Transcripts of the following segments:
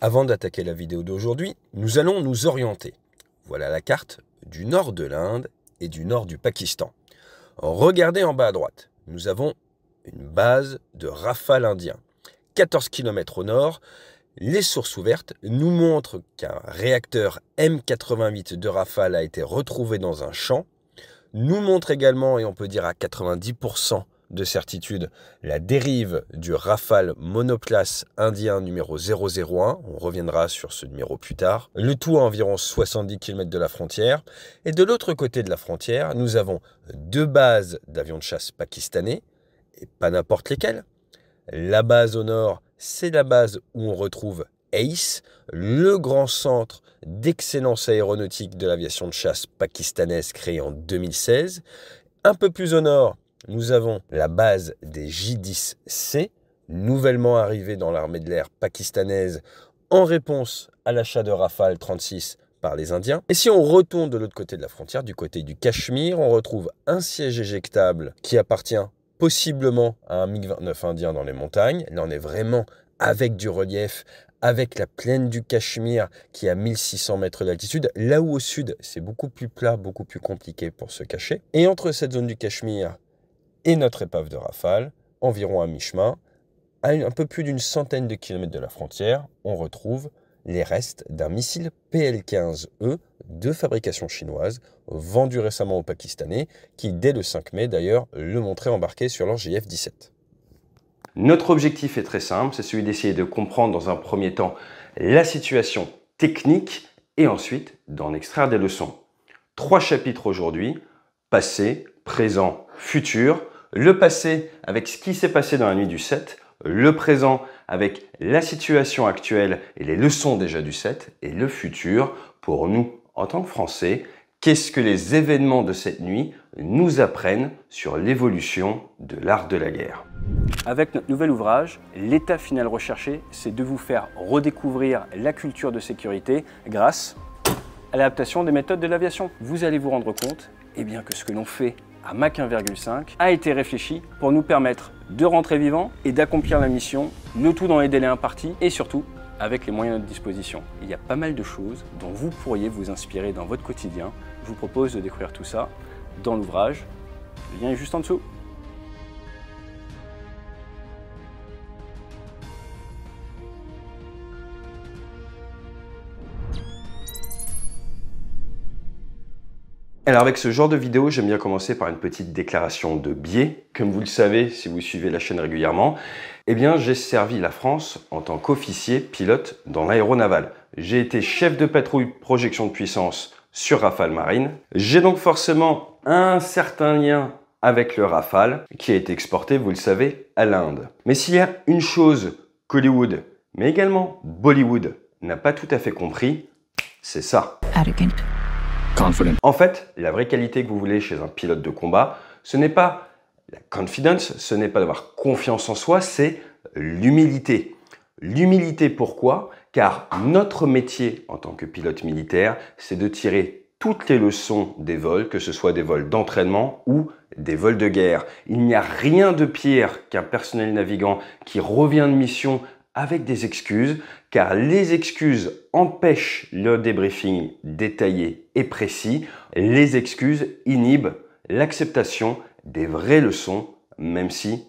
Avant d'attaquer la vidéo d'aujourd'hui, nous allons nous orienter. Voilà la carte du nord de l'Inde et du nord du Pakistan. Regardez en bas à droite, nous avons une base de Rafale indien. 14 km au nord, les sources ouvertes nous montrent qu'un réacteur M88 de Rafale a été retrouvé dans un champ. Nous montre également, et on peut dire à 90% de certitude, la dérive du Rafale monoplace indien numéro 001. On reviendra sur ce numéro plus tard. Le tout à environ 70 km de la frontière. Et de l'autre côté de la frontière, nous avons deux bases d'avions de chasse pakistanais, et pas n'importe lesquelles. La base au nord, c'est la base où on retrouve ACE, le grand centre d'excellence aéronautique de l'aviation de chasse pakistanaise créé en 2016. Un peu plus au nord, nous avons la base des J-10C, nouvellement arrivée dans l'armée de l'air pakistanaise en réponse à l'achat de Rafale 36 par les Indiens. Et si on retourne de l'autre côté de la frontière, du côté du Cachemire, on retrouve un siège éjectable qui appartient possiblement à un MiG-29 indien dans les montagnes. Là, on est vraiment avec du relief, avec la plaine du Cachemire qui est à 1600 mètres d'altitude. Là où au sud, c'est beaucoup plus plat, beaucoup plus compliqué pour se cacher. Et entre cette zone du Cachemire et notre épave de Rafale, environ à mi-chemin, à un peu plus d'une centaine de kilomètres de la frontière, on retrouve les restes d'un missile PL-15E de fabrication chinoise, vendu récemment aux Pakistanais, qui dès le 5 mai d'ailleurs le montraient embarqué sur leur JF-17. Notre objectif est très simple, c'est celui d'essayer de comprendre dans un premier temps la situation technique et ensuite d'en extraire des leçons. 3 chapitres aujourd'hui, passé, présent, futur. Le passé avec ce qui s'est passé dans la nuit du 7, le présent avec la situation actuelle et les leçons déjà du 7, et le futur pour nous en tant que Français. Qu'est-ce que les événements de cette nuit nous apprennent sur l'évolution de l'art de la guerre? Avec notre nouvel ouvrage, l'état final recherché, c'est de vous faire redécouvrir la culture de sécurité grâce à l'adaptation des méthodes de l'aviation. Vous allez vous rendre compte que ce que l'on fait à Mach 1,5 a été réfléchi pour nous permettre de rentrer vivant et d'accomplir la mission, le tout dans les délais impartis et surtout avec les moyens à notre disposition. Il y a pas mal de choses dont vous pourriez vous inspirer dans votre quotidien. Je vous propose de découvrir tout ça dans l'ouvrage. Le lien est juste en dessous. Alors avec ce genre de vidéo, j'aime bien commencer par une petite déclaration de biais. Comme vous le savez, si vous suivez la chaîne régulièrement, j'ai servi la France en tant qu'officier pilote dans l'aéronaval. J'ai été chef de patrouille projection de puissance sur Rafale Marine. J'ai donc forcément un certain lien avec le Rafale qui a été exporté, vous le savez, à l'Inde. Mais s'il y a une chose qu'Hollywood, mais également Bollywood, n'a pas tout à fait compris, c'est ça. Arrogant. Confident. En fait, la vraie qualité que vous voulez chez un pilote de combat, ce n'est pas la confidence, ce n'est pas d'avoir confiance en soi, c'est l'humilité. L'humilité, pourquoi? Car notre métier en tant que pilote militaire, c'est de tirer toutes les leçons des vols, que ce soit des vols d'entraînement ou des vols de guerre. Il n'y a rien de pire qu'un personnel navigant qui revient de mission avec des excuses, car les excuses empêchent le débriefing détaillé et précis. Les excuses inhibent l'acceptation des vraies leçons, même si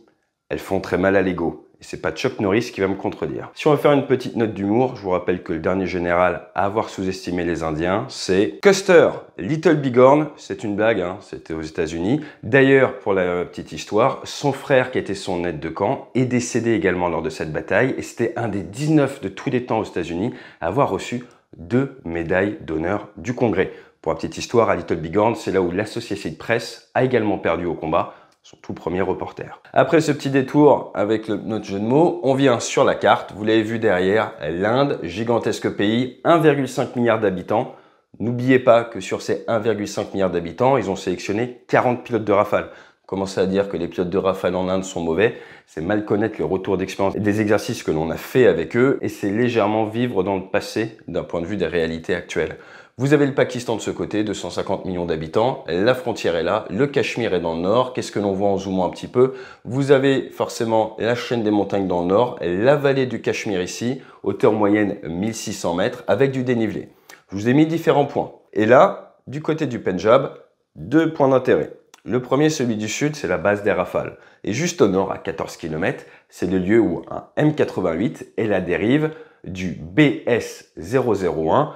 elles font très mal à l'ego. Et c'est pas Chuck Norris qui va me contredire. Si on veut faire une petite note d'humour, je vous rappelle que le dernier général à avoir sous-estimé les Indiens, c'est Custer, Little Bighorn. C'est une blague, c'était aux États-Unis. D'ailleurs, pour la petite histoire, son frère qui était son aide de camp est décédé également lors de cette bataille et c'était un des 19 de tous les temps aux États-Unis à avoir reçu 2 médailles d'honneur du Congrès. Pour la petite histoire, à Little Bighorn, c'est là où l'Associated Press a également perdu au combat son tout premier reporter. Après ce petit détour avec notre jeu de mots, on vient sur la carte. Vous l'avez vu derrière, l'Inde, gigantesque pays, 1,5 milliard d'habitants. N'oubliez pas que sur ces 1,5 milliard d'habitants, ils ont sélectionné 40 pilotes de Rafale. Commencer à dire que les pilotes de Rafale en Inde sont mauvais, c'est mal connaître le retour d'expérience et des exercices que l'on a fait avec eux et c'est légèrement vivre dans le passé d'un point de vue des réalités actuelles. Vous avez le Pakistan de ce côté, 250 millions d'habitants, la frontière est là, le Cachemire est dans le nord. Qu'est-ce que l'on voit en zoomant un petit peu? Vous avez forcément la chaîne des montagnes dans le nord, la vallée du Cachemire ici, hauteur moyenne 1600 mètres avec du dénivelé. Je vous ai mis différents points. Et là, du côté du Pendjab, 2 points d'intérêt. Le premier, celui du sud, c'est la base des Rafales. Et juste au nord, à 14 km, c'est le lieu où un M88 et la dérive du BS-001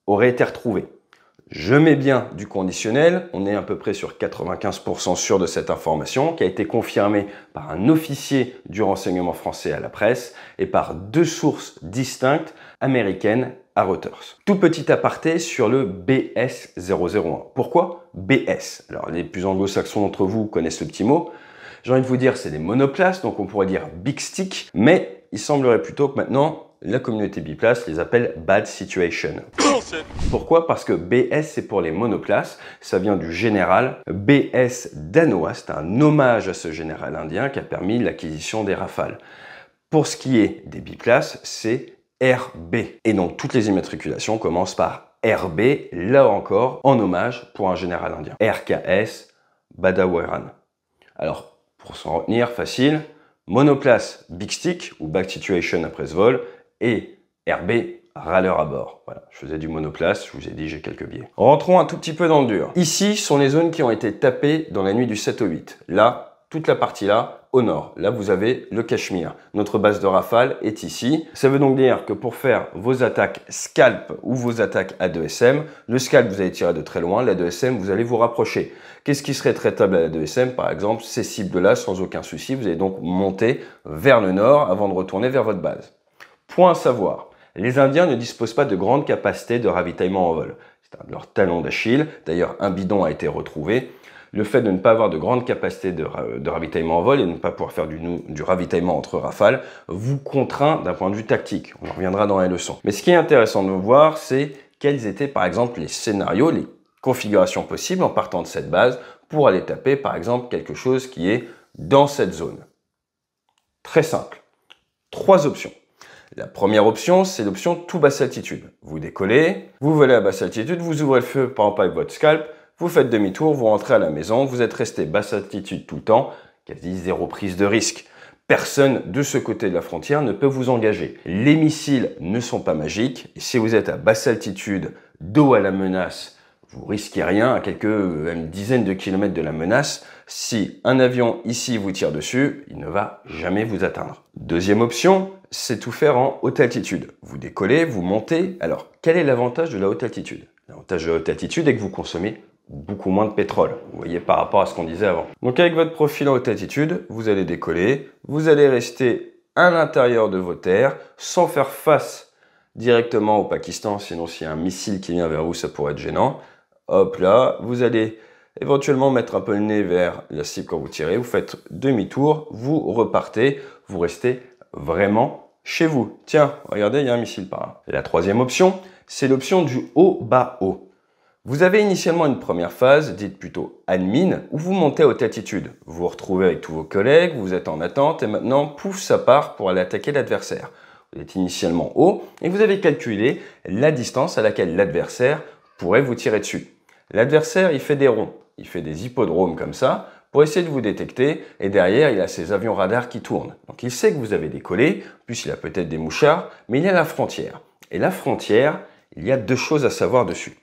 auraient été retrouvés. Je mets bien du conditionnel, on est à peu près sur 95% sûr de cette information qui a été confirmée par un officier du renseignement français à la presse et par 2 sources distinctes américaines à Reuters. Tout petit aparté sur le BS-001. Pourquoi BS? Alors les plus anglo-saxons d'entre vous connaissent ce petit mot. J'ai envie de vous dire c'est des monoplaces, donc on pourrait dire big stick, mais il semblerait plutôt que maintenant la communauté biplace les appelle bad situation. Pourquoi? Parce que BS c'est pour les monoplaces, ça vient du général BS danois, c'est un hommage à ce général indien qui a permis l'acquisition des Rafales. Pour ce qui est des biplaces, c'est RB. Et donc toutes les immatriculations commencent par RB, là encore en hommage pour un général indien. RKS Badawaran. Alors pour s'en retenir, facile, monoplace big stick ou back situation après ce vol et RB râleur à bord. Voilà, je faisais du monoplace, je vous ai dit j'ai quelques biais. Rentrons un tout petit peu dans le dur. Ici sont les zones qui ont été tapées dans la nuit du 7 au 8. Là, toute la partie là, au nord. Là, vous avez le Cachemire. Notre base de Rafale est ici. Ça veut donc dire que pour faire vos attaques scalp ou vos attaques A2SM, le scalp, vous allez tirer de très loin. L'A2SM, vous allez vous rapprocher. Qu'est-ce qui serait traitable à l'A2SM? Par exemple, ces cibles-là, sans aucun souci. Vous allez donc monter vers le nord avant de retourner vers votre base. Point à savoir. Les Indiens ne disposent pas de grandes capacités de ravitaillement en vol. C'est un de leurs talons d'Achille. D'ailleurs, un bidon a été retrouvé. Le fait de ne pas avoir de grande capacité de ravitaillement en vol et de ne pas pouvoir faire du ravitaillement entre rafales vous contraint d'un point de vue tactique. On en reviendra dans les leçons. Mais ce qui est intéressant de voir, c'est quels étaient par exemple les scénarios, les configurations possibles en partant de cette base pour aller taper par exemple quelque chose qui est dans cette zone. Très simple. 3 options. La première option, c'est l'option tout basse altitude. Vous décollez, vous volez à basse altitude, vous ouvrez le feu par exemple avec votre scalp, vous faites demi-tour, vous rentrez à la maison, vous êtes resté basse altitude tout le temps, quasi zéro prise de risque. Personne de ce côté de la frontière ne peut vous engager. Les missiles ne sont pas magiques, et si vous êtes à basse altitude, dos à la menace, vous risquez rien, à quelques dizaines de kilomètres de la menace. Si un avion ici vous tire dessus, il ne va jamais vous atteindre. Deuxième option, c'est tout faire en haute altitude. Vous décollez, vous montez. Alors, quel est l'avantage de la haute altitude? L'avantage de la haute altitude est que vous consommez beaucoup moins de pétrole, vous voyez, par rapport à ce qu'on disait avant. Donc avec votre profil en haute altitude, vous allez décoller, vous allez rester à l'intérieur de vos terres, sans faire face directement au Pakistan, sinon s'il y a un missile qui vient vers vous, ça pourrait être gênant. Hop là, vous allez éventuellement mettre un peu le nez vers la cible quand vous tirez, vous faites demi-tour, vous repartez, vous restez vraiment chez vous. Tiens, regardez, il y a un missile par là. Et la troisième option, c'est l'option du haut-bas-haut. Vous avez initialement une première phase, dite plutôt admin, où vous montez à haute altitude. Vous vous retrouvez avec tous vos collègues, vous êtes en attente et maintenant, pouf, ça part pour aller attaquer l'adversaire. Vous êtes initialement haut et vous avez calculé la distance à laquelle l'adversaire pourrait vous tirer dessus. L'adversaire, il fait des ronds, il fait des hippodromes comme ça pour essayer de vous détecter et derrière, il a ses avions radars qui tournent. Donc il sait que vous avez décollé, puis il a peut-être des mouchards, mais il y a la frontière. Et la frontière, il y a 2 choses à savoir dessus.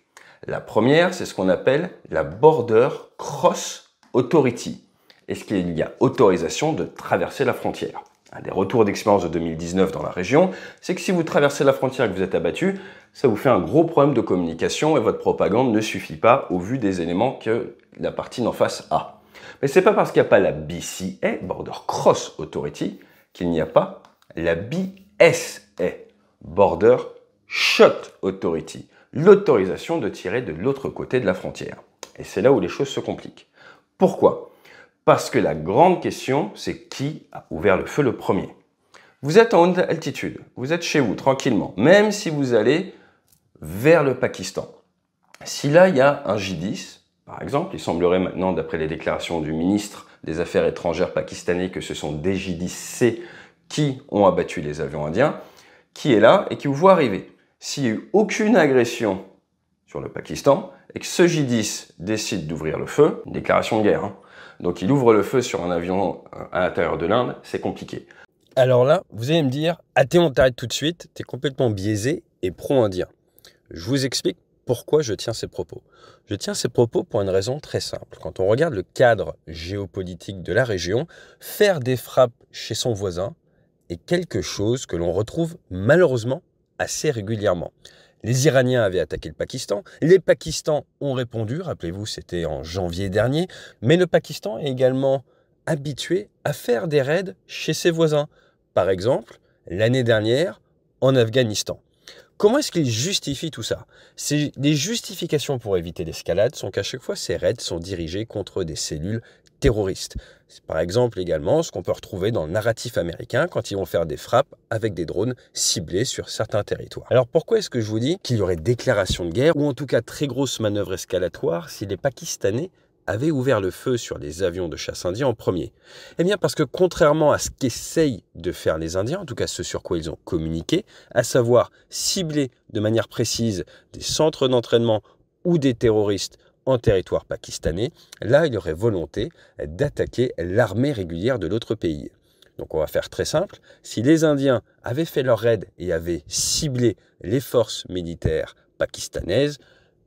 La première, c'est ce qu'on appelle la Border Cross Authority. Est-ce qu'il y a autorisation de traverser la frontière? Un des retours d'expérience de 2019 dans la région, c'est que si vous traversez la frontière et que vous êtes abattu, ça vous fait un gros problème de communication et votre propagande ne suffit pas au vu des éléments que la partie d'en face a. Mais ce n'est pas parce qu'il n'y a pas la BCA, Border Cross Authority, qu'il n'y a pas la BSA, Border Shot Authority. L'autorisation de tirer de l'autre côté de la frontière. Et c'est là où les choses se compliquent. Pourquoi? Parce que la grande question, c'est qui a ouvert le feu le premier. Vous êtes en haute altitude, vous êtes chez vous tranquillement, même si vous allez vers le Pakistan. Si là, il y a un J-10, par exemple, il semblerait maintenant, d'après les déclarations du ministre des Affaires étrangères pakistanais, que ce sont des J-10C qui ont abattu les avions indiens, qui est là et qui vous voit arriver. S'il n'y a eu aucune agression sur le Pakistan et que ce J-10 décide d'ouvrir le feu, une déclaration de guerre, hein. Donc il ouvre le feu sur un avion à l'intérieur de l'Inde, c'est compliqué. Alors là, vous allez me dire, Théo, on t'arrête tout de suite, t'es complètement biaisé et pro-indien. Je vous explique pourquoi je tiens ces propos. Je tiens ces propos pour une raison très simple. Quand on regarde le cadre géopolitique de la région, faire des frappes chez son voisin est quelque chose que l'on retrouve malheureusement assez régulièrement. Les Iraniens avaient attaqué le Pakistan, les Pakistans ont répondu, rappelez-vous c'était en janvier dernier, mais le Pakistan est également habitué à faire des raids chez ses voisins. Par exemple, l'année dernière en Afghanistan. Comment est-ce qu'ils justifient tout ça? Les justifications pour éviter l'escalade sont qu'à chaque fois, ces raids sont dirigés contre des cellules terroristes. C'est par exemple également ce qu'on peut retrouver dans le narratif américain quand ils vont faire des frappes avec des drones ciblés sur certains territoires. Alors pourquoi est-ce que je vous dis qu'il y aurait déclaration de guerre ou en tout cas très grosse manœuvre escalatoire si les Pakistanais avaient ouvert le feu sur les avions de chasse indiens en premier? Eh bien parce que contrairement à ce qu'essayent de faire les Indiens, en tout cas ce sur quoi ils ont communiqué, à savoir cibler de manière précise des centres d'entraînement ou des terroristes en territoire pakistanais, là il y aurait volonté d'attaquer l'armée régulière de l'autre pays. Donc on va faire très simple, si les Indiens avaient fait leur raid et avaient ciblé les forces militaires pakistanaises,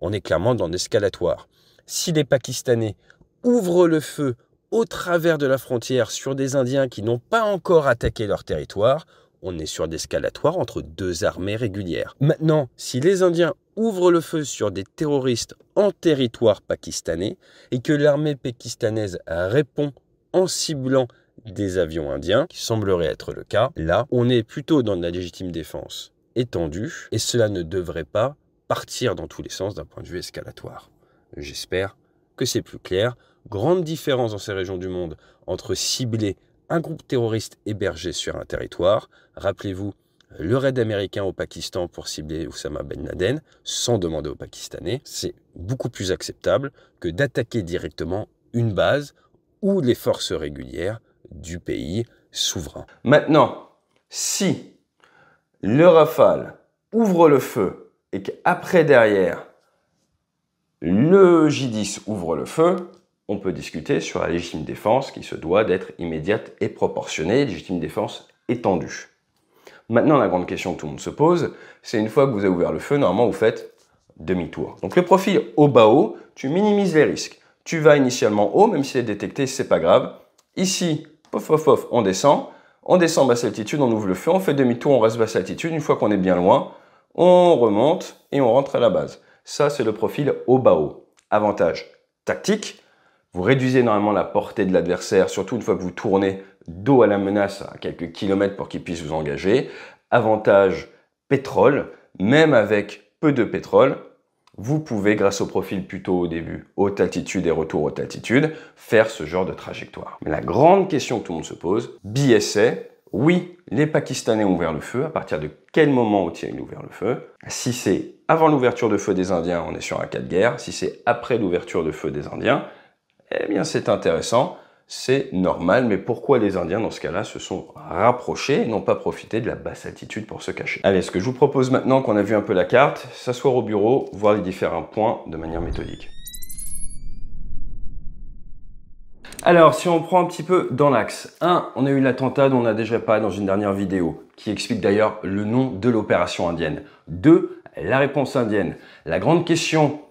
on est clairement dans l'escalatoire. Si les Pakistanais ouvrent le feu au travers de la frontière sur des Indiens qui n'ont pas encore attaqué leur territoire, on est sur l'escalatoire entre deux armées régulières. Maintenant, si les Indiens ouvrent le feu sur des terroristes en territoire pakistanais et que l'armée pakistanaise répond en ciblant des avions indiens, qui semblerait être le cas, là, on est plutôt dans de la légitime défense étendue et cela ne devrait pas partir dans tous les sens d'un point de vue escalatoire. J'espère que c'est plus clair. Grande différence dans ces régions du monde entre cibler un groupe terroriste hébergé sur un territoire. Rappelez-vous le raid américain au Pakistan pour cibler Oussama Ben Laden sans demander aux Pakistanais. C'est beaucoup plus acceptable que d'attaquer directement une base ou les forces régulières du pays souverain. Maintenant, si le Rafale ouvre le feu et qu'après derrière, le J-10 ouvre le feu, on peut discuter sur la légitime défense qui se doit d'être immédiate et proportionnée, légitime défense étendue. Maintenant, la grande question que tout le monde se pose, c'est une fois que vous avez ouvert le feu, normalement vous faites demi-tour. Donc le profil haut bas haut, tu minimises les risques. Tu vas initialement haut, même si c'est détecté, c'est pas grave. Ici, pof pof pof, on descend basse altitude, on ouvre le feu, on fait demi-tour, on reste basse altitude. Une fois qu'on est bien loin, on remonte et on rentre à la base. Ça, c'est le profil haut bas haut. Avantage tactique. Vous réduisez normalement la portée de l'adversaire, surtout une fois que vous tournez dos à la menace à quelques kilomètres pour qu'il puisse vous engager. Avantage pétrole, même avec peu de pétrole, vous pouvez, grâce au profil plutôt au début, haute altitude et retour haute altitude, faire ce genre de trajectoire. Mais la grande question que tout le monde se pose, biais, oui, les Pakistanais ont ouvert le feu. À partir de quel moment ont-ils ouvert le feu? Si c'est avant l'ouverture de feu des Indiens, on est sur un cas de guerre. Si c'est après l'ouverture de feu des Indiens, eh bien c'est intéressant, c'est normal. Mais pourquoi les Indiens, dans ce cas-là, se sont rapprochés et n'ont pas profité de la basse altitude pour se cacher? Allez, ce que je vous propose maintenant qu'on a vu un peu la carte, s'asseoir au bureau, voir les différents points de manière méthodique. Alors, si on prend un petit peu dans l'axe, 1, on a eu l'attentat dont on a déjà parlé dans une dernière vidéo, qui explique d'ailleurs le nom de l'opération indienne. 2, la réponse indienne. La grande question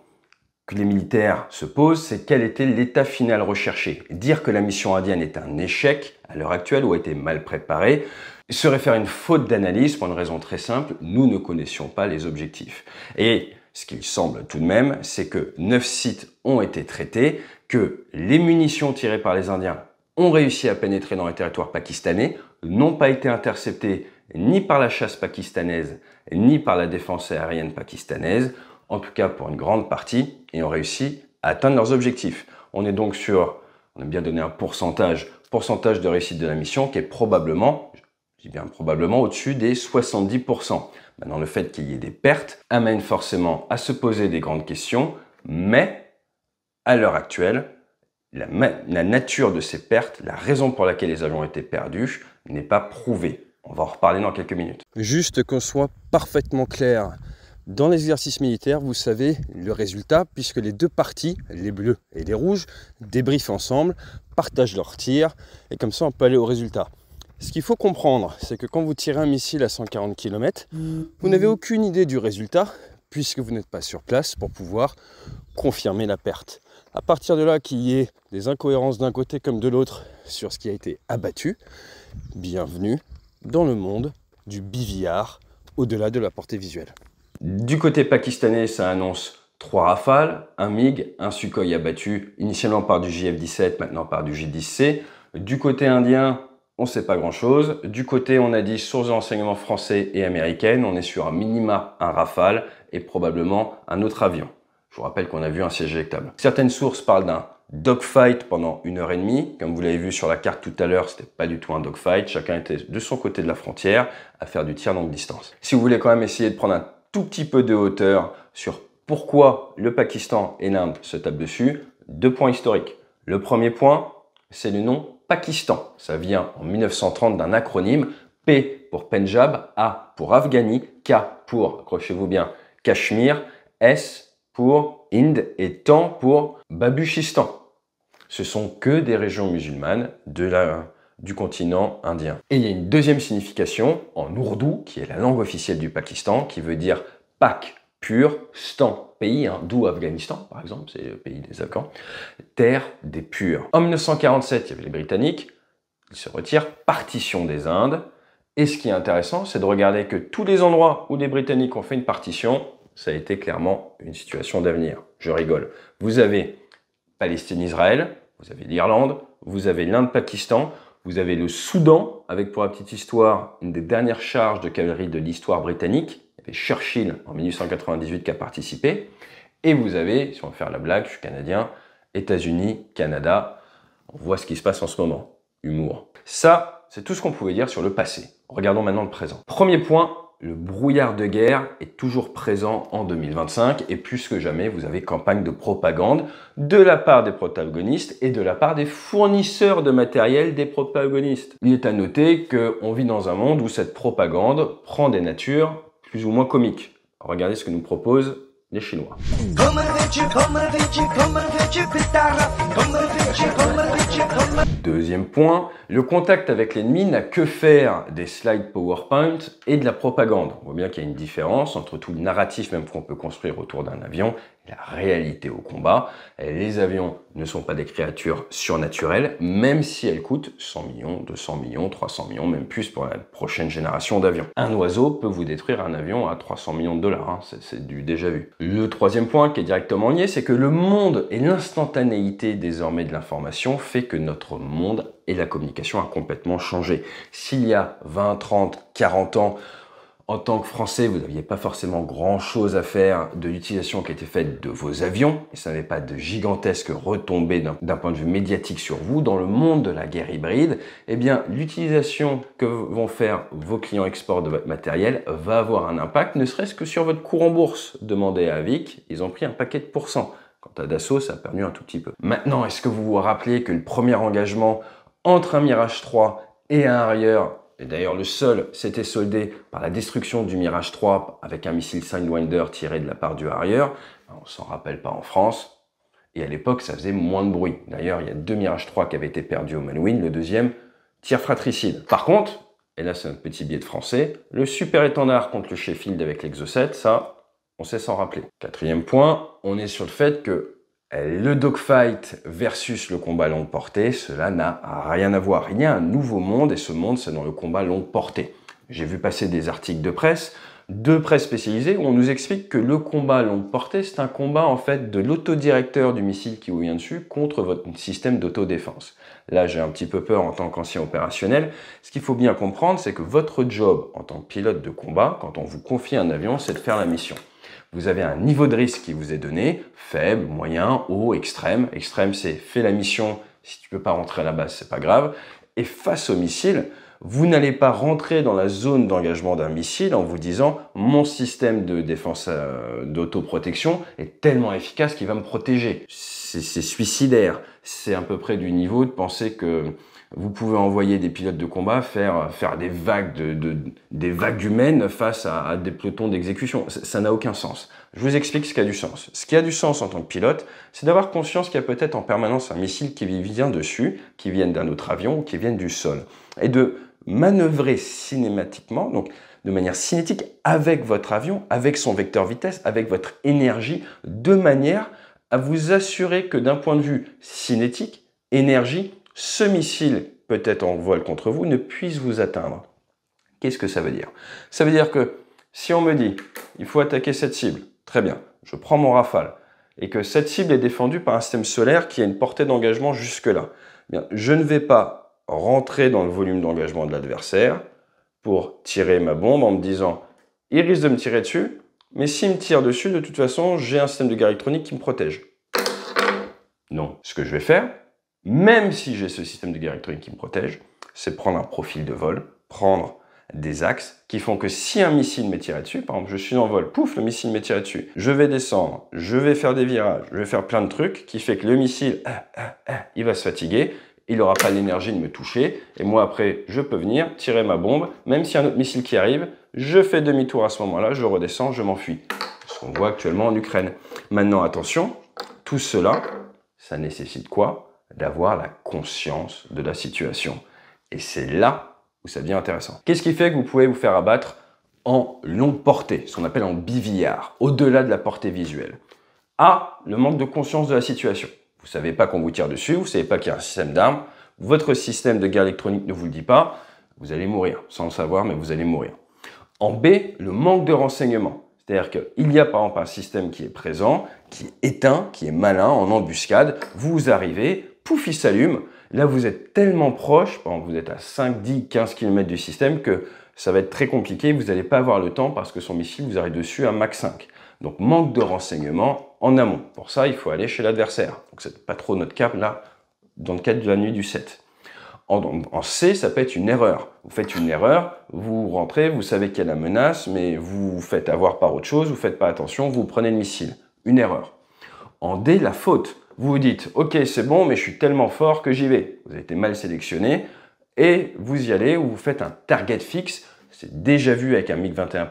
que les militaires se posent, c'est quel était l'état final recherché. Dire que la mission indienne est un échec à l'heure actuelle ou a été mal préparée serait faire une faute d'analyse pour une raison très simple, nous ne connaissions pas les objectifs. Et ce qu'il semble tout de même, c'est que 9 sites ont été traités, que les munitions tirées par les Indiens ont réussi à pénétrer dans les territoires pakistanais, n'ont pas été interceptées ni par la chasse pakistanaise, ni par la défense aérienne pakistanaise, en tout cas pour une grande partie, et ont réussi à atteindre leurs objectifs. On est donc sur, on a bien donné un pourcentage de réussite de la mission qui est probablement, je dis bien probablement, au-dessus des 70%. Maintenant, le fait qu'il y ait des pertes amène forcément à se poser des grandes questions, mais à l'heure actuelle, la nature de ces pertes, la raison pour laquelle les avions ont été perdus, n'est pas prouvée. On va en reparler dans quelques minutes. Juste qu'on soit parfaitement clair, Dans l'exercice militaire, vous savez le résultat, puisque les deux parties, les bleus et les rouges, débriefent ensemble, partagent leurs tirs, et comme ça on peut aller au résultat. Ce qu'il faut comprendre, c'est que quand vous tirez un missile à 140 km, vous n'avez aucune idée du résultat, puisque vous n'êtes pas sur place pour pouvoir confirmer la perte. À partir de là, qu'il y ait des incohérences d'un côté comme de l'autre sur ce qui a été abattu, bienvenue dans le monde du BVR, au-delà de la portée visuelle. Du côté pakistanais, ça annonce 3 Rafales, un MiG, un Sukhoi abattu, initialement par du JF-17, maintenant par du J-10C. Du côté indien, on ne sait pas grand-chose. Du côté, on a dit, sources de renseignement français et américaines, on est sur un minima, un Rafale et probablement un autre avion. Je vous rappelle qu'on a vu un siège éjectable. Certaines sources parlent d'un dogfight pendant 1h30. Comme vous l'avez vu sur la carte tout à l'heure, c'était pas du tout un dogfight. Chacun était de son côté de la frontière à faire du tir longue distance. Si vous voulez quand même essayer de prendre un tout petit peu de hauteur sur pourquoi le Pakistan et l'Inde se tapent dessus, 2 points historiques. Le premier point, c'est le nom Pakistan. Ça vient en 1930 d'un acronyme, P pour Punjab, A pour Afghani, K pour, accrochez-vous bien, Cachemire, S pour Inde et TAN pour Baluchistan. Ce sont que des régions musulmanes du continent indien. Et il y a une deuxième signification en ourdou, qui est la langue officielle du Pakistan, qui veut dire Pak, pur, Stan, pays, d'où Afghanistan par exemple, c'est le pays des Afghans, terre des purs. En 1947, il y avait les Britanniques, ils se retirent, partition des Indes, et ce qui est intéressant, c'est de regarder que tous les endroits où les Britanniques ont fait une partition, ça a été clairement une situation d'avenir. Je rigole. Vous avez Palestine-Israël, vous avez l'Irlande, vous avez l'Inde-Pakistan, vous avez le Soudan, avec pour la petite histoire, une des dernières charges de cavalerie de l'histoire britannique. Il y avait Churchill en 1898 qui a participé. Et vous avez, si on veut faire la blague, je suis canadien, États-Unis, Canada. On voit ce qui se passe en ce moment. Humour. Ça, c'est tout ce qu'on pouvait dire sur le passé. Regardons maintenant le présent. Premier point, le brouillard de guerre est toujours présent en 2025 et plus que jamais, vous avez campagne de propagande de la part des protagonistes et de la part des fournisseurs de matériel des protagonistes. Il est à noter qu'on vit dans un monde où cette propagande prend des natures plus ou moins comiques. Regardez ce que nous proposent les Chinois. Deuxième point, le contact avec l'ennemi n'a que faire des slides PowerPoint et de la propagande. On voit bien qu'il y a une différence entre tout le narratif même qu'on peut construire autour d'un avion et la réalité au combat. Les avions ne sont pas des créatures surnaturelles, même si elles coûtent 100 millions, 200 millions, 300 millions, même plus pour la prochaine génération d'avions. Un oiseau peut vous détruire un avion à 300 millions de dollars, c'est du déjà vu. Le troisième point qui est directement lié, c'est que le monde et l'instantanéité désormais de l'information fait que notre monde et la communication a complètement changé. S'il y a 20, 30, 40 ans, en tant que Français, vous n'aviez pas forcément grand-chose à faire de l'utilisation qui était faite de vos avions, et ça n'avait pas de gigantesques retombées d'un point de vue médiatique sur vous. Dans le monde de la guerre hybride, eh bien, l'utilisation que vont faire vos clients export de votre matériel va avoir un impact, ne serait-ce que sur votre cours en bourse. Demandez à Avic, ils ont pris un paquet de pourcents. Quant à Dassault, ça a perdu un tout petit peu. Maintenant, est-ce que vous vous rappelez que le premier engagement entre un Mirage 3 et un Harrier, et d'ailleurs le seul, s'était soldé par la destruction du Mirage 3 avec un missile Sidewinder tiré de la part du Harrier? On ne s'en rappelle pas en France. Et à l'époque, ça faisait moins de bruit. D'ailleurs, il y a 2 Mirage 3 qui avaient été perdus au Malouine. Le deuxième, tir fratricide. Par contre, et là c'est un petit biais de français, le super étendard contre le Sheffield avec l'Exocet, ça, on sait s'en rappeler. Quatrième point, on est sur le fait que le dogfight versus le combat longue portée, cela n'a rien à voir. Il y a un nouveau monde et ce monde, c'est dans le combat longue portée. J'ai vu passer des articles de presse spécialisés où on nous explique que le combat longue portée, c'est un combat en fait de l'autodirecteur du missile qui vous vient dessus contre votre système d'autodéfense. Là, j'ai un petit peu peur en tant qu'ancien opérationnel. Ce qu'il faut bien comprendre, c'est que votre job en tant que pilote de combat, quand on vous confie un avion, c'est de faire la mission. Vous avez un niveau de risque qui vous est donné, faible, moyen, haut, extrême. Extrême, c'est fais la mission, si tu peux pas rentrer à la base, c'est pas grave. Et face au missile, vous n'allez pas rentrer dans la zone d'engagement d'un missile en vous disant mon système de défense d'autoprotection est tellement efficace qu'il va me protéger. C'est suicidaire. C'est à peu près du niveau de penser que Vous pouvez envoyer des pilotes de combat faire des vagues des vagues humaines face à des pelotons d'exécution. Ça n'a aucun sens. Je vous explique ce qui a du sens. Ce qui a du sens en tant que pilote, c'est d'avoir conscience qu'il y a peut-être en permanence un missile qui vient dessus, qui vient d'un autre avion ou qui vient du sol. Et de manœuvrer cinématiquement, donc de manière cinétique, avec votre avion, avec son vecteur vitesse, avec votre énergie, de manière à vous assurer que d'un point de vue cinétique, énergie, ce missile, peut-être en vol contre vous, ne puisse vous atteindre. Qu'est-ce que ça veut dire? Ça veut dire que si on me dit, il faut attaquer cette cible, très bien, je prends mon Rafale, et que cette cible est défendue par un système solaire qui a une portée d'engagement jusque-là, bien, je ne vais pas rentrer dans le volume d'engagement de l'adversaire pour tirer ma bombe en me disant, il risque de me tirer dessus, mais s'il me tire dessus, de toute façon, j'ai un système de guerre électronique qui me protège. Non, ce que je vais faire, même si j'ai ce système de guerre électronique qui me protège, c'est prendre un profil de vol, prendre des axes qui font que si un missile m'est tiré dessus, par exemple je suis en vol, pouf, le missile m'est tiré dessus, je vais descendre, je vais faire des virages, je vais faire plein de trucs qui fait que le missile, il va se fatiguer, il n'aura pas l'énergie de me toucher, et moi après je peux venir tirer ma bombe, même s'il y a un autre missile qui arrive, je fais demi-tour à ce moment-là, je redescends, je m'enfuis. Ce qu'on voit actuellement en Ukraine. Maintenant attention, tout cela, ça nécessite quoi? D'avoir la conscience de la situation. Et c'est là où ça devient intéressant. Qu'est-ce qui fait que vous pouvez vous faire abattre en longue portée, ce qu'on appelle en BVR, au-delà de la portée visuelle? A, le manque de conscience de la situation. Vous ne savez pas qu'on vous tire dessus, vous ne savez pas qu'il y a un système d'armes, votre système de guerre électronique ne vous le dit pas, vous allez mourir, sans le savoir, mais vous allez mourir. En B, le manque de renseignement. C'est-à-dire qu'il y a par exemple un système qui est présent, qui est éteint, qui est malin, en embuscade, vous arrivez, pouf, il s'allume. Là, vous êtes tellement proche, par exemple, vous êtes à 5, 10, 15 km du système que ça va être très compliqué. Vous n'allez pas avoir le temps parce que son missile vous arrive dessus à Mach 5. Donc, manque de renseignement en amont. Pour ça, il faut aller chez l'adversaire. Donc, ce n'est pas trop notre cas là, dans le cadre de la nuit du 7. En C, ça peut être une erreur. Vous faites une erreur, vous rentrez, vous savez qu'il y a la menace, mais vous vous faites avoir par autre chose, vous ne faites pas attention, vous prenez le missile. Une erreur. En D, la faute. Vous vous dites, ok, c'est bon, mais je suis tellement fort que j'y vais. Vous avez été mal sélectionné et vous y allez ou vous faites un target fixe. C'est déjà vu avec un MiG-21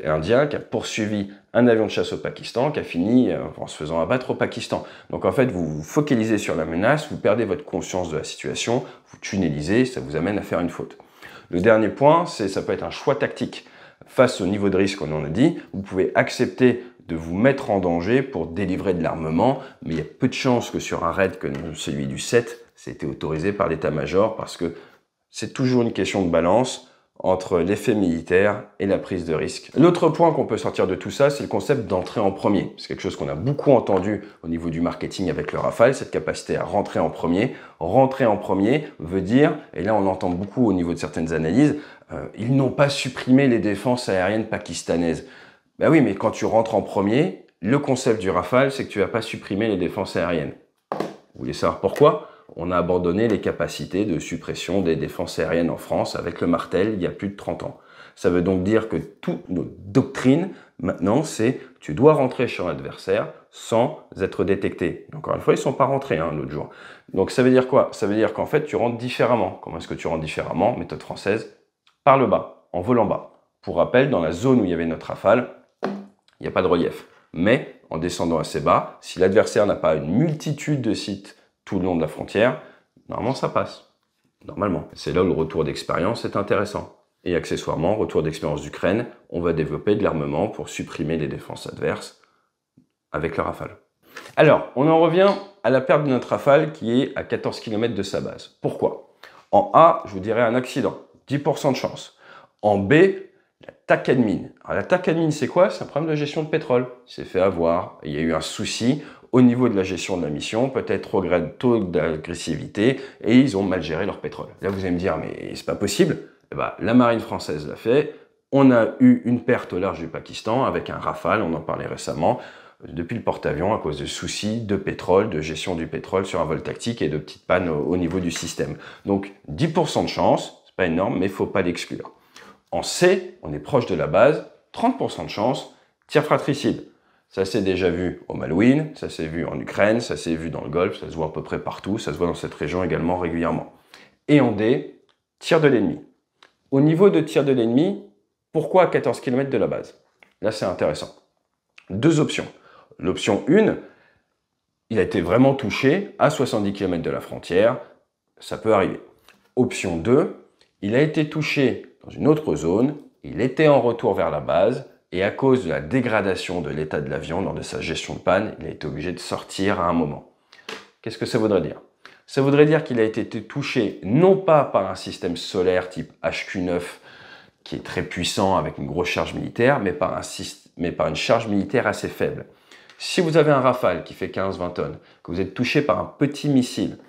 indien qui a poursuivi un avion de chasse au Pakistan, qui a fini en se faisant abattre au Pakistan. Donc en fait, vous vous focalisez sur la menace, vous perdez votre conscience de la situation, vous tunnelisez, ça vous amène à faire une faute. Le dernier point, ça peut être un choix tactique. Face au niveau de risque qu'on en a dit, vous pouvez accepter de vous mettre en danger pour délivrer de l'armement, mais il y a peu de chances que sur un raid comme celui du 7, c'était autorisé par l'état-major parce que c'est toujours une question de balance entre l'effet militaire et la prise de risque. L'autre point qu'on peut sortir de tout ça, c'est le concept d'entrer en premier. C'est quelque chose qu'on a beaucoup entendu au niveau du marketing avec le Rafale, cette capacité à rentrer en premier. Rentrer en premier veut dire, et là on l'entend beaucoup au niveau de certaines analyses, ils n'ont pas supprimé les défenses aériennes pakistanaises. Ben oui, mais quand tu rentres en premier, le concept du Rafale, c'est que tu ne vas pas supprimer les défenses aériennes. Vous voulez savoir pourquoi? On a abandonné les capacités de suppression des défenses aériennes en France avec le Martel il y a plus de 30 ans. Ça veut donc dire que toute notre doctrine, maintenant, c'est tu dois rentrer sur l'adversaire sans être détecté. Encore une fois, ils ne sont pas rentrés l'autre jour. Donc ça veut dire quoi? Ça veut dire qu'en fait, tu rentres différemment. Comment est-ce que tu rentres différemment? Méthode française, par le bas, en volant bas. Pour rappel, dans la zone où il y avait notre Rafale, il n'y a pas de relief. Mais en descendant assez bas, si l'adversaire n'a pas une multitude de sites tout le long de la frontière, normalement ça passe. Normalement. C'est là où le retour d'expérience est intéressant. Et accessoirement, retour d'expérience d'Ukraine, on va développer de l'armement pour supprimer les défenses adverses avec le Rafale. Alors, on en revient à la perte de notre Rafale qui est à 14 km de sa base. Pourquoi? En A, je vous dirais un accident, 10% de chance. En B, l'attaque admin. Alors l'attaque admin, c'est quoi? C'est un problème de gestion de pétrole. Il s'est fait avoir, il y a eu un souci au niveau de la gestion de la mission, peut-être trop de taux d'agressivité, et ils ont mal géré leur pétrole. Là, vous allez me dire, mais c'est pas possible. Eh ben, la marine française l'a fait. On a eu une perte au large du Pakistan avec un Rafale, on en parlait récemment, depuis le porte-avions à cause de soucis de pétrole, de gestion du pétrole sur un vol tactique et de petites pannes au niveau du système. Donc 10% de chance, c'est pas énorme, mais il ne faut pas l'exclure. En C, on est proche de la base, 30% de chance, tir fratricide. Ça s'est déjà vu au Malouine, ça s'est vu en Ukraine, ça s'est vu dans le Golfe, ça se voit à peu près partout, ça se voit dans cette région également régulièrement. Et en D, tir de l'ennemi. Au niveau de tir de l'ennemi, pourquoi à 14 km de la base? Là, c'est intéressant. Deux options. L'option 1, il a été vraiment touché à 70 km de la frontière. Ça peut arriver. Option 2, il a été touché dans une autre zone. Il était en retour vers la base. Et à cause de la dégradation de l'état de l'avion lors de sa gestion de panne, il a été obligé de sortir à un moment. Qu'est-ce que ça voudrait dire? Ça voudrait dire qu'il a été touché non pas par un système solaire type HQ9 qui est très puissant avec une grosse charge militaire, mais par une charge militaire assez faible. Si vous avez un Rafale qui fait 15-20 tonnes, que vous êtes touché par un petit missile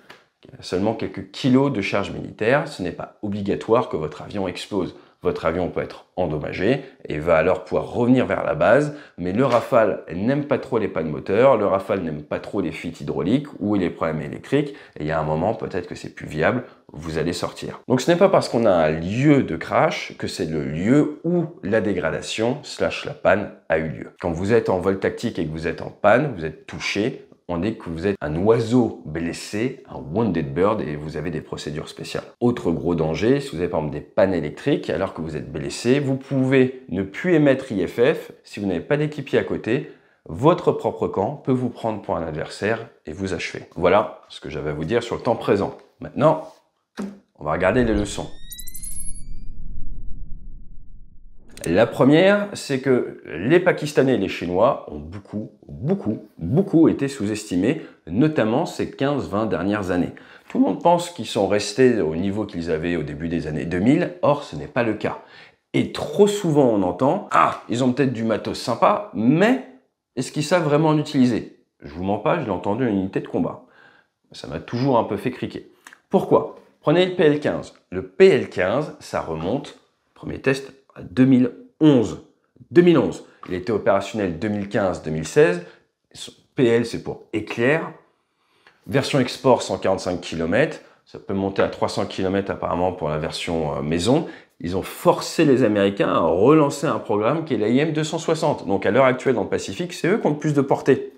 qui a seulement quelques kilos de charge militaire, ce n'est pas obligatoire que votre avion explose. Votre avion peut être endommagé et va alors pouvoir revenir vers la base, mais le Rafale n'aime pas trop les pannes moteurs, le Rafale n'aime pas trop les fuites hydrauliques ou les problèmes électriques, et il y a un moment peut-être que c'est plus viable, vous allez sortir. Donc ce n'est pas parce qu'on a un lieu de crash que c'est le lieu où la dégradation / la panne a eu lieu. Quand vous êtes en vol tactique et que vous êtes en panne, vous êtes touché, on dit que vous êtes un oiseau blessé, un wounded bird, et vous avez des procédures spéciales. Autre gros danger, si vous avez par exemple des pannes électriques, alors que vous êtes blessé, vous pouvez ne plus émettre IFF. Si vous n'avez pas d'équipier à côté, votre propre camp peut vous prendre pour un adversaire et vous achever. Voilà ce que j'avais à vous dire sur le temps présent. Maintenant, on va regarder les leçons. La première, c'est que les Pakistanais et les Chinois ont beaucoup été sous-estimés, notamment ces 15-20 dernières années. Tout le monde pense qu'ils sont restés au niveau qu'ils avaient au début des années 2000, or ce n'est pas le cas. Et trop souvent on entend « Ah, ils ont peut-être du matos sympa, mais est-ce qu'ils savent vraiment l'utiliser ?» Je vous mens pas, je l'ai entendu en unité de combat. Ça m'a toujours un peu fait criquer. Pourquoi? Prenez le PL-15. Le PL-15, ça remonte, premier test, à 2011. Il était opérationnel 2015-2016. PL, c'est pour éclair. Version export, 145 km. Ça peut monter à 300 km apparemment pour la version maison. Ils ont forcé les Américains à relancer un programme qui est l'AIM 260. Donc à l'heure actuelle dans le Pacifique, c'est eux qui ont le plus de portée.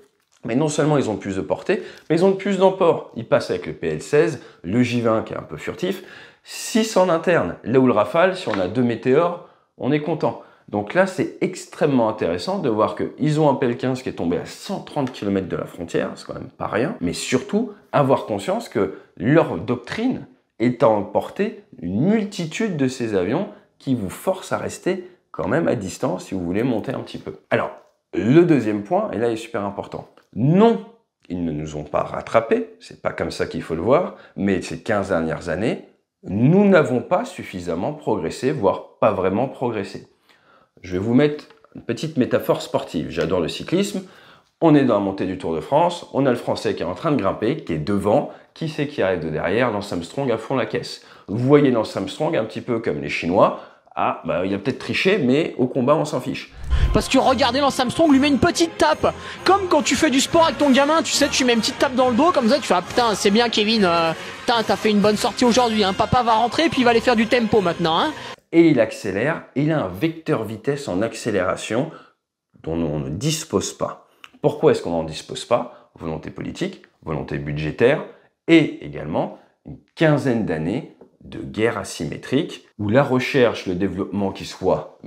Mais non seulement ils ont le plus de portée, mais ils ont le plus d'emport. Ils passent avec le PL-16, le J-20 qui est un peu furtif, 6 en interne. Là où le Rafale, si on a 2 météores, on est content. Donc là, c'est extrêmement intéressant de voir qu'ils ont un PL-15 qui est tombé à 130 km de la frontière, c'est quand même pas rien, mais surtout avoir conscience que leur doctrine est à emporter une multitude de ces avions qui vous forcent à rester quand même à distance si vous voulez monter un petit peu. Alors, le deuxième point, et là il est super important, non, ils ne nous ont pas rattrapés, c'est pas comme ça qu'il faut le voir, mais ces 15 dernières années, nous n'avons pas suffisamment progressé, voire pas vraiment progressé. Je vais vous mettre une petite métaphore sportive. J'adore le cyclisme. On est dans la montée du Tour de France. On a le Français qui est en train de grimper, qui est devant. Qui c'est qui arrive de derrière? Lance Armstrong à fond la caisse. Vous voyez Lance Armstrong un petit peu comme les Chinois. Ah, bah, il a peut-être triché, mais au combat, on s'en fiche. Parce que regardez, Lance Armstrong lui met une petite tape. Comme quand tu fais du sport avec ton gamin, tu sais, tu mets une petite tape dans le dos, comme ça, tu fais, ah putain, c'est bien Kevin, putain, t'as fait une bonne sortie aujourd'hui, hein. Papa va rentrer, puis il va aller faire du tempo maintenant, hein. Et il accélère, il a un vecteur vitesse en accélération dont on ne dispose pas. Pourquoi est-ce qu'on n'en dispose pas? Volonté politique, volonté budgétaire et également une quinzaine d'années de guerre asymétrique où la recherche, le développement qui soit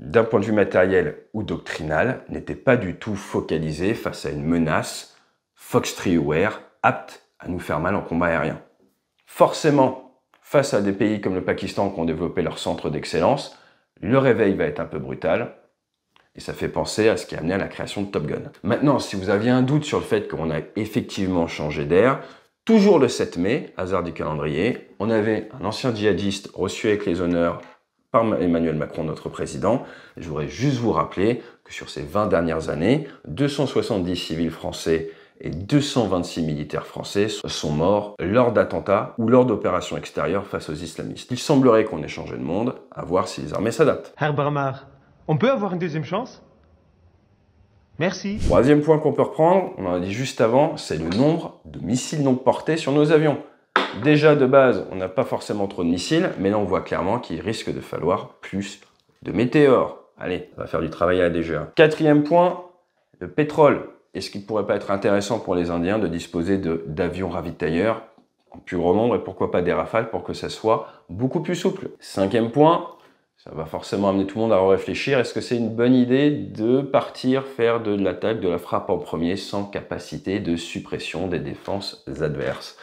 d'un point de vue matériel ou doctrinal n'était pas du tout focalisé face à une menace Fox-Tree-Aware apte à nous faire mal en combat aérien. Forcément, face à des pays comme le Pakistan qui ont développé leur centre d'excellence, le réveil va être un peu brutal et ça fait penser à ce qui a amené à la création de Top Gun. Maintenant, si vous aviez un doute sur le fait qu'on a effectivement changé d'air, toujours le 7 mai, hasard du calendrier, on avait un ancien djihadiste reçu avec les honneurs par Emmanuel Macron, notre président. Je voudrais juste vous rappeler que sur ces 20 dernières années, 270 civils français et 226 militaires français sont morts lors d'attentats ou lors d'opérations extérieures face aux islamistes. Il semblerait qu'on ait changé de monde, à voir si les armées s'adaptent. Herr Bramar, on peut avoir une deuxième chance? Merci. Troisième point qu'on peut reprendre, on en a dit juste avant, c'est le nombre de missiles non portés sur nos avions. Déjà de base, on n'a pas forcément trop de missiles, mais là on voit clairement qu'il risque de falloir plus de météores. Allez, on va faire du travail à la DGA. Quatrième point, le pétrole. Est-ce qu'il ne pourrait pas être intéressant pour les Indiens de disposer d'avions ravitailleurs en plus grand nombre et pourquoi pas des rafales pour que ça soit beaucoup plus souple. 5e point, ça va forcément amener tout le monde à réfléchir. Est-ce que c'est une bonne idée de partir faire de l'attaque, de la frappe en premier sans capacité de suppression des défenses adverses?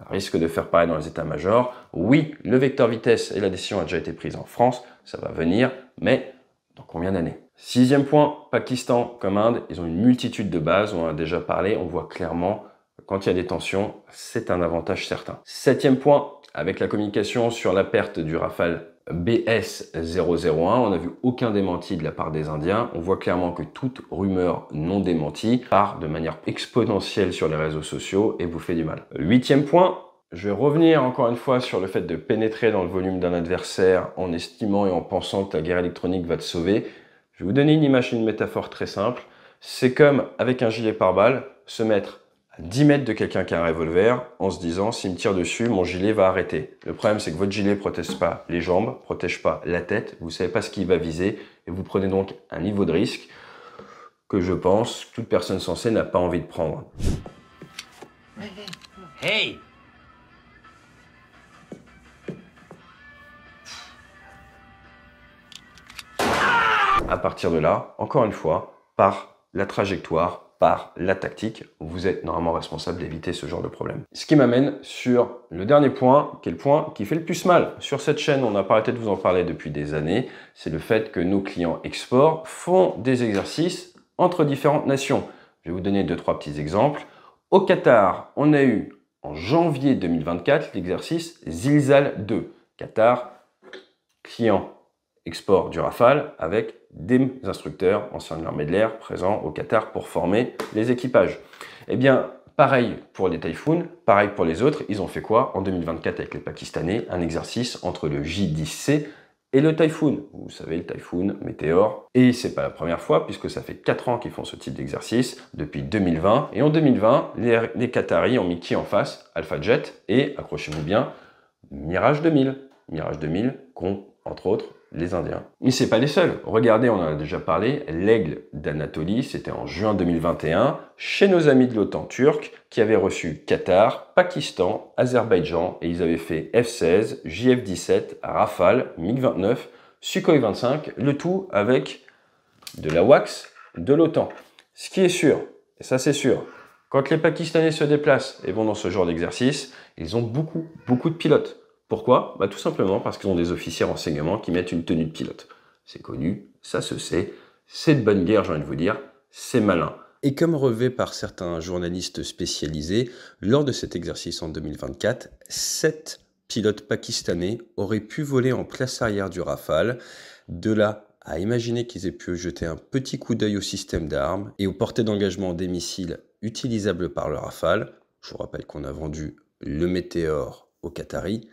Risque de faire pareil dans les états-majors. Oui, le vecteur vitesse et la décision a déjà été prise en France, ça va venir, mais dans combien d'années? 6e point, Pakistan comme Inde, ils ont une multitude de bases, on en a déjà parlé, on voit clairement quand il y a des tensions, c'est un avantage certain. 7e point, avec la communication sur la perte du Rafale BS-001, on n'a vu aucun démenti de la part des Indiens. On voit clairement que toute rumeur non démentie part de manière exponentielle sur les réseaux sociaux et vous fait du mal. 8e point, je vais revenir encore une fois sur le fait de pénétrer dans le volume d'un adversaire en estimant et en pensant que la guerre électronique va te sauver. Je vais vous donner une image, une métaphore très simple. C'est comme avec un gilet pare-balles, se mettre à 10 mètres de quelqu'un qui a un revolver en se disant s'il me tire dessus, mon gilet va arrêter. Le problème, c'est que votre gilet ne protège pas les jambes, ne protège pas la tête, vous ne savez pas ce qu'il va viser et vous prenez donc un niveau de risque que je pense toute personne sensée n'a pas envie de prendre. Hey! À partir de là, encore une fois, par la trajectoire, par la tactique, vous êtes normalement responsable d'éviter ce genre de problème. Ce qui m'amène sur le dernier point, qui est le point qui fait le plus mal. Sur cette chaîne, on n'a pas arrêté de vous en parler depuis des années, c'est le fait que nos clients export font des exercices entre différentes nations. Je vais vous donner 2-3 petits exemples. Au Qatar, on a eu en janvier 2024 l'exercice Zilzal 2. Qatar, client export du Rafale avec des instructeurs anciens de l'armée de l'air présents au Qatar pour former les équipages. Eh bien, pareil pour les Typhoon, pareil pour les autres, ils ont fait quoi en 2024 avec les Pakistanais? Un exercice entre le J-10C et le Typhoon. Vous savez, le Typhoon, Météore. Et c'est pas la première fois puisque ça fait 4 ans qu'ils font ce type d'exercice, depuis 2020. Et en 2020, les Qataris ont mis qui en face? Alpha Jet et, accrochez-vous bien, Mirage 2000. Mirage 2000 qu'ont, entre autres, les Indiens. Mais c'est pas les seuls. Regardez, on en a déjà parlé, l'Aigle d'Anatolie, c'était en juin 2021, chez nos amis de l'OTAN turc, qui avaient reçu Qatar, Pakistan, Azerbaïdjan, et ils avaient fait F-16, JF-17, Rafale, MiG-29, Sukhoi 25, le tout avec de la WACS de l'OTAN. Ce qui est sûr, et ça c'est sûr, quand les Pakistanais se déplacent et vont dans ce genre d'exercice, ils ont beaucoup de pilotes. Pourquoi? Tout simplement parce qu'ils ont des officiers renseignements qui mettent une tenue de pilote. C'est connu, ça se sait, c'est de bonne guerre, j'ai envie de vous dire, c'est malin. Et comme relevé par certains journalistes spécialisés, lors de cet exercice en 2024, 7 pilotes pakistanais auraient pu voler en place arrière du Rafale. De là à imaginer qu'ils aient pu jeter un petit coup d'œil au système d'armes et aux portées d'engagement des missiles utilisables par le Rafale. Je vous rappelle qu'on a vendu le Météore aux Qataris.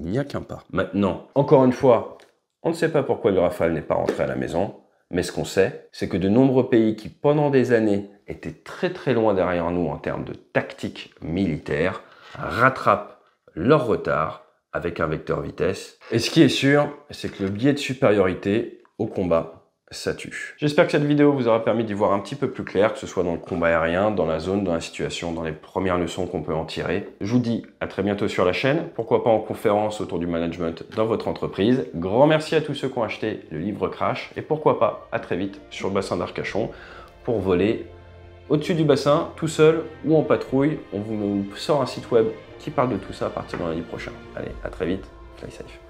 Il n'y a qu'un pas. Maintenant, encore une fois, on ne sait pas pourquoi le Rafale n'est pas rentré à la maison, mais ce qu'on sait, c'est que de nombreux pays qui, pendant des années, étaient très loin derrière nous en termes de tactique militaire, rattrapent leur retard avec un vecteur vitesse. Et ce qui est sûr, c'est que le biais de supériorité au combat, ça tue. J'espère que cette vidéo vous aura permis d'y voir un petit peu plus clair, que ce soit dans le combat aérien, dans la zone, dans la situation, dans les premières leçons qu'on peut en tirer. Je vous dis à très bientôt sur la chaîne, pourquoi pas en conférence autour du management dans votre entreprise. Grand merci à tous ceux qui ont acheté le livre Crash et pourquoi pas à très vite sur le bassin d'Arcachon pour voler au-dessus du bassin, tout seul ou en patrouille. On vous sort un site web qui parle de tout ça à partir de lundi prochain. Allez, à très vite, fly safe.